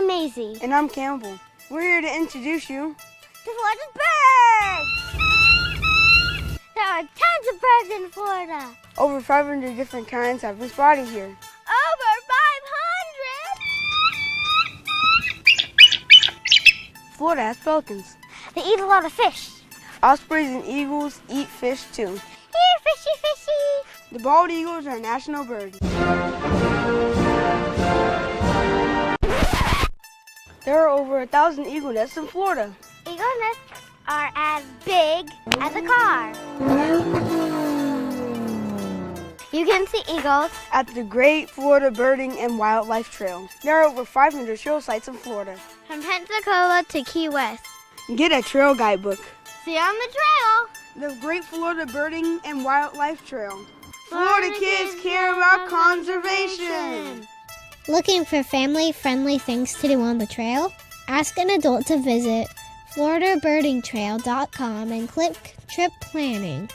I'm Maisie. And I'm Campbell. We're here to introduce you to Florida's birds! There are tons of birds in Florida. Over 500 different kinds have been spotted here. Over 500? Florida has pelicans. They eat a lot of fish. Ospreys and eagles eat fish too. Here, fishy, fishy. The bald eagles are a national bird. There are over 1,000 eagle nests in Florida. Eagle nests are as big as a car. You can see eagles at the Great Florida Birding and Wildlife Trail. There are over 500 trail sites in Florida. From Pensacola to Key West. Get a trail guidebook. See you on the trail. The Great Florida Birding and Wildlife Trail. Florida kids care about conservation. Looking for family-friendly things to do on the trail? Ask an adult to visit floridabirdingtrail.com and click Trip Planning.